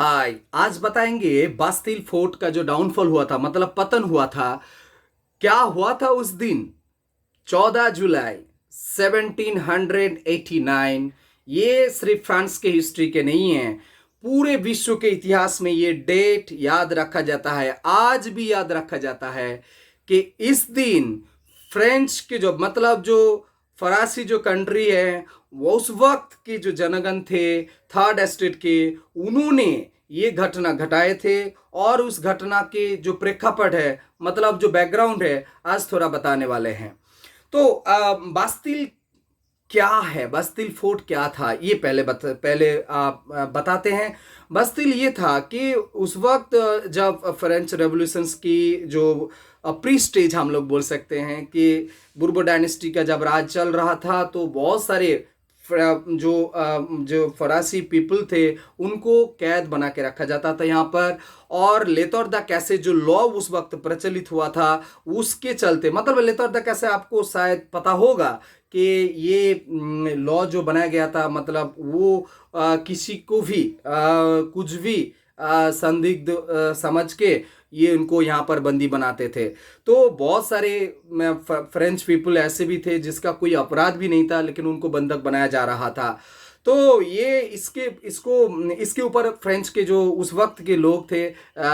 हाय, आज बताएंगे Bastille fort का जो डाउनफॉल हुआ था, मतलब पतन हुआ था। क्या हुआ था उस दिन? 14 जुलाई 1789। ये सिर्फ फ्रांस के हिस्ट्री के नहीं है, पूरे विश्व के इतिहास में ये डेट याद रखा जाता है, आज भी याद रखा जाता है कि इस दिन फ्रेंच के जो मतलब जो फरासी जो कंट्री है, वो उस वक्त के जो जनगण थे थर्ड एस्टेट के, उन्होंने ये घटना घटाए थे। और उस घटना के जो प्रेक्षापट है, मतलब जो बैकग्राउंड है, आज थोड़ा बताने वाले हैं। तो बास्तिल क्या है, बास्तिल फोर्ट क्या था, ये पहले बताते हैं। बास्तिल ये था कि उस वक्त जब फ्रेंच रेवोल्यूशंस की जो प्री स्टेज हम लोग बोल सकते हैं कि बुर्बो डायनेस्टी का जब राज चल रहा था, तो बहुत सारे जो फरासी पीपल थे उनको कैद बना के रखा जाता था यहाँ पर। और लेतौर द कैसे जो लॉ उस वक्त प्रचलित हुआ था, उसके चलते, मतलब लेतौर द कैसे आपको शायद पता होगा कि ये लॉ जो बनाया गया था, मतलब वो किसी को भी कुछ भी संदिग्ध समझ के ये उनको यहाँ पर बंदी बनाते थे। तो बहुत सारे फ्रेंच पीपल ऐसे भी थे जिसका कोई अपराध भी नहीं था, लेकिन उनको बंधक बनाया जा रहा था। तो ये इसके ऊपर फ्रेंच के जो उस वक्त के लोग थे,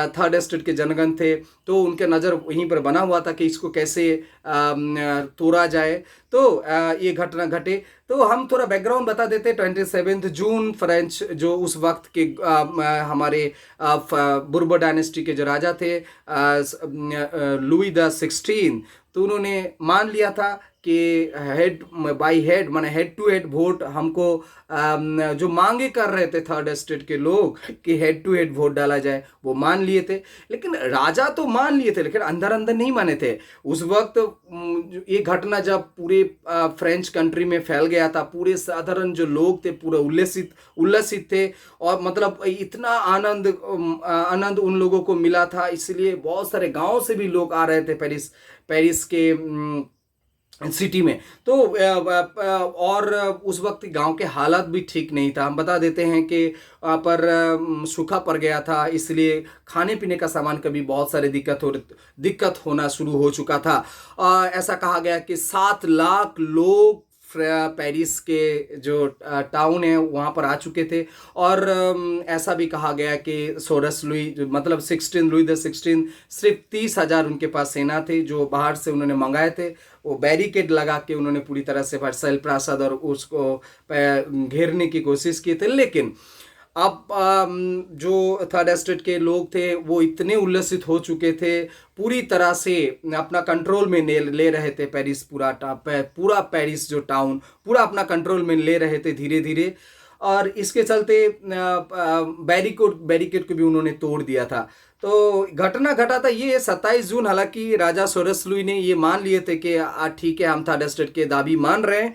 थर्ड एस्टेट के जनगण थे, तो उनके नज़र वहीं पर बना हुआ था कि इसको कैसे तोड़ा जाए। तो ये घटना घटे। तो हम थोड़ा बैकग्राउंड बता देते। 27 जून फ्रेंच जो उस वक्त के हमारे बुर्बो डायनेस्टी के जो राजा थे, लुई द 16, तो उन्होंने मान लिया था कि हेड बाई हेड, माने हेड टू हेड वोट हमको जो मांगे कर रहे थे थर्ड एस्टेट के लोग कि हेड टू हेड वोट डाला जाए, वो मान लिए थे। लेकिन राजा तो मान लिए थे, लेकिन अंदर अंदर नहीं माने थे। उस वक्त ये घटना जब पूरे फ्रेंच कंट्री में फैल गया था, पूरे साधारण जो लोग थे पूरे उल्लसित थे। और मतलब इतना आनंद उन लोगों को मिला था, इसलिए बहुत सारे गांव से भी लोग आ रहे थे पेरिस के सिटी में। तो और उस वक्त गांव के हालात भी ठीक नहीं था। हम बता देते हैं कि वहाँ पर सूखा पड़ गया था, इसलिए खाने पीने का सामान का भी बहुत सारे दिक्कत होना शुरू हो चुका था। ऐसा कहा गया कि 7 लाख लोग पेरिस के जो टाउन है वहाँ पर आ चुके थे। और ऐसा भी कहा गया कि सोरस लुई, मतलब लुई द 16, सिर्फ 30,000 उनके पास सेना थे जो बाहर से उन्होंने मंगाए थे। वो बैरिकेड लगा के उन्होंने पूरी तरह से वर्साइल प्रासाद और उसको घेरने की कोशिश की थे। लेकिन अब जो थर्ड एस्टेट के लोग थे वो इतने उल्लसित हो चुके थे, पूरी तरह से अपना कंट्रोल में ले रहे थे पेरिस, पूरा पेरिस जो टाउन पूरा अपना कंट्रोल में ले रहे थे धीरे धीरे। और इसके चलते बैरिकेड को भी उन्होंने तोड़ दिया था। तो घटना घटा था ये 27 जून। हालांकि राजा सोरस लुई ने ये मान लिए थे कि ठीक है, हम थर्ड एस्टेट के दाबी मान रहे हैं,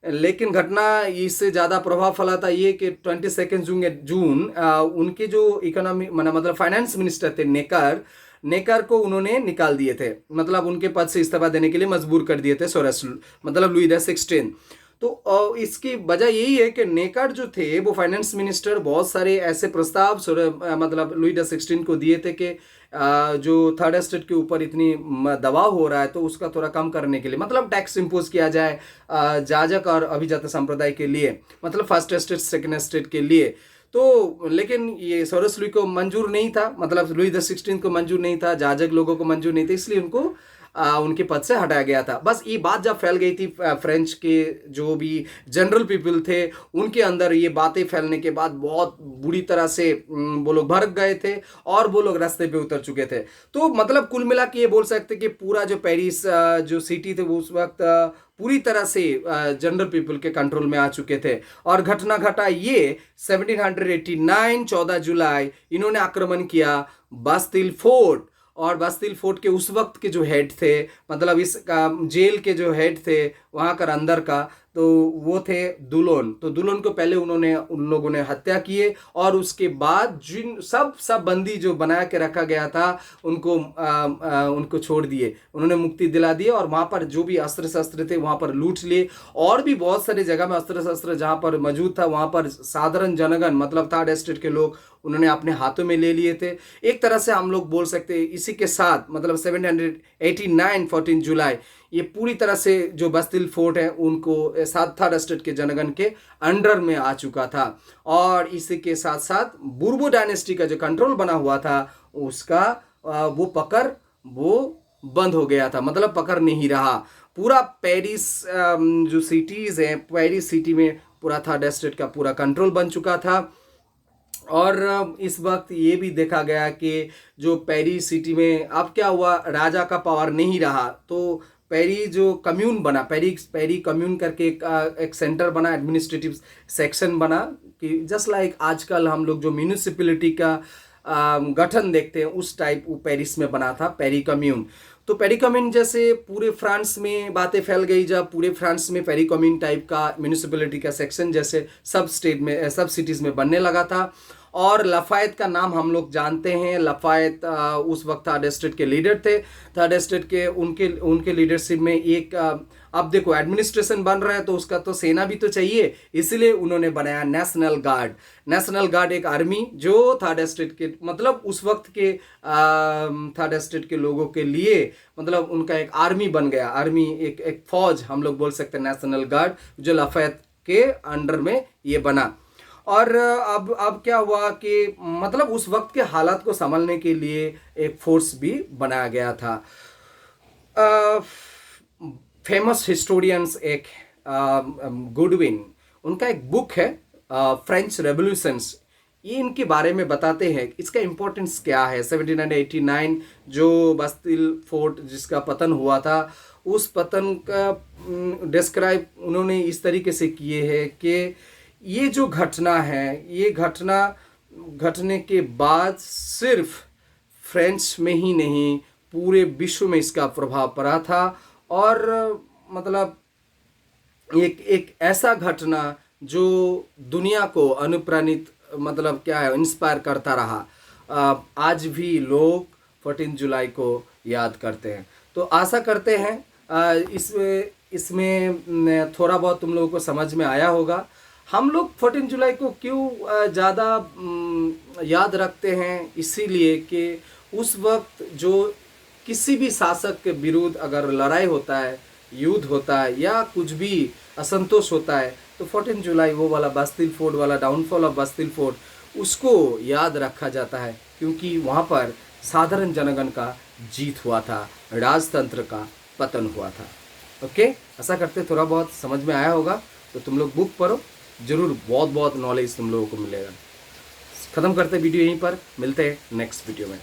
लेकिन घटना इससे ज़्यादा प्रभाव फैला था ये कि 22 जून उनके जो इकोनॉमी मतलब फाइनेंस मिनिस्टर थे नेकर को उन्होंने निकाल दिए थे, मतलब उनके पद से इस्तीफा देने के लिए मजबूर कर दिए थे सोरस, मतलब लुई द 16। तो इसकी वजह यही है कि नेकर जो थे वो फाइनेंस मिनिस्टर बहुत सारे ऐसे प्रस्ताव मतलब लुई द 16 को दिए थे कि जो थर्ड एस्टेट के ऊपर इतनी दबाव हो रहा है तो उसका थोड़ा कम करने के लिए, मतलब टैक्स इम्पोज किया जाए जाजक और अभिजात संप्रदाय के लिए, मतलब फर्स्ट एस्टेट सेकेंड एस्टेट के लिए। तो लेकिन ये सोरस लुई को मंजूर नहीं था, मतलब लुई द 16 को मंजूर नहीं था, जाजक लोगों को मंजूर नहीं था, इसलिए उनको उनके पद से हटाया गया था। बस ये बात जब फैल गई थी, फ्रेंच के जो भी जनरल पीपल थे उनके अंदर ये बातें फैलने के बाद बहुत बुरी तरह से वो लोग भड़क गए थे और वो लोग रास्ते पे उतर चुके थे। तो मतलब कुल मिला के ये बोल सकते कि पूरा जो पेरिस जो सिटी थे वो उस वक्त पूरी तरह से जनरल पीपल के कंट्रोल में आ चुके थे। और घटना घटा ये 1789 14 जुलाई इन्होंने आक्रमण किया बास्तिल फोर्ट। और बास्तिल फोर्ट के उस वक्त के जो हेड थे, मतलब इस जेल के जो हेड थे वहाँ का अंदर का, तो वो थे दुलोन। तो दुलोन को पहले उन लोगों ने हत्या किए और उसके बाद जिन सब बंदी जो बना के रखा गया था उनको छोड़ दिए, उन्होंने मुक्ति दिला दी। और वहाँ पर जो भी अस्त्र शस्त्र थे वहाँ पर लूट लिए। और भी बहुत सारी जगह में अस्त्र शस्त्र जहाँ पर मौजूद था वहाँ पर साधारण जनगण, मतलब थर्ड एस्टेट के लोग उन्होंने अपने हाथों में ले लिए थे। एक तरह से हम लोग बोल सकते हैं इसी के साथ मतलब 789 14 जुलाई ये पूरी तरह से जो बस्तिल फोर्ट है उनको थर्ड स्टेट के जनगण के अंडर में आ चुका था। और इसी के साथ साथ बुर्बो डायनेस्टी का जो कंट्रोल बना हुआ था उसका वो पकड़ वो बंद हो गया था, मतलब पकड़ नहीं रहा। पूरा पेरिस जो सिटीज़ हैं, पेरिस सिटी में पूरा थर्ड स्टेट का पूरा कंट्रोल बन चुका था। और इस वक्त ये भी देखा गया कि जो पेरिस सिटी में अब क्या हुआ, राजा का पावर नहीं रहा तो पेरी जो कम्यून बना, पेरी कम्यून करके एक सेंटर बना, एडमिनिस्ट्रेटिव सेक्शन बना कि जस्ट लाइक आजकल हम लोग जो म्यूनिसिपैलिटी का गठन देखते हैं उस टाइप वो पेरिस में बना था, पेरी कम्यून। तो पेरी कम्यून जैसे पूरे फ्रांस में बातें फैल गई, जब पूरे फ्रांस में पेरी कम्यून टाइप का म्यूनिसिपैलिटी का सेक्शन जैसे सब सिटीज़ में बनने लगा था। और लफायत का नाम हम लोग जानते हैं। लफायत उस वक्त थर्ड स्टेट के लीडर थे। थर्ड स्टेट के उनके लीडरशिप में एक अब देखो एडमिनिस्ट्रेशन बन रहा है तो उसका तो सेना भी तो चाहिए, इसलिए उन्होंने बनाया नेशनल गार्ड। नेशनल गार्ड एक आर्मी जो थर्ड स्टेट के मतलब उस वक्त के थर्ड स्टेट के लोगों के लिए मतलब उनका एक आर्मी बन गया। आर्मी एक फौज हम लोग बोल सकते हैं, नेशनल गार्ड जो लफायत के अंडर में ये बना। और अब क्या हुआ कि मतलब उस वक्त के हालात को संभालने के लिए एक फोर्स भी बनाया गया था। फेमस हिस्टोरियंस एक गुडविन, उनका एक बुक है फ्रेंच रेवोल्यूशंस, ये इनके बारे में बताते हैं इसका इम्पोर्टेंस क्या है। 1789 जो बस्तिल फोर्ट जिसका पतन हुआ था उस पतन का डिस्क्राइब उन्होंने इस तरीके से किए हैं कि ये जो घटना है, ये घटना घटने के बाद सिर्फ फ्रेंच में ही नहीं पूरे विश्व में इसका प्रभाव पड़ा था। और मतलब एक ऐसा घटना जो दुनिया को अनुप्राणित मतलब क्या है इंस्पायर करता रहा। आज भी लोग 14 जुलाई को याद करते हैं। तो आशा करते हैं इसमें थोड़ा बहुत तुम लोगों को समझ में आया होगा। हम लोग 14 जुलाई को क्यों ज़्यादा याद रखते हैं, इसीलिए कि उस वक्त जो किसी भी शासक के विरुद्ध अगर लड़ाई होता है, युद्ध होता है या कुछ भी असंतोष होता है तो 14 जुलाई वो वाला बस्तिल फोर्ट वाला डाउनफॉल ऑफ बस्तिल फोर्ट उसको याद रखा जाता है, क्योंकि वहाँ पर साधारण जनगण का जीत हुआ था, राजतंत्र का पतन हुआ था। ओके, ऐसा करते थोड़ा बहुत समझ में आया होगा तो तुम लोग बुक पढ़ो, जरूर बहुत बहुत नॉलेज तुम लोगों को मिलेगा। ख़त्म करते वीडियो यहीं पर, मिलते हैं नेक्स्ट वीडियो में।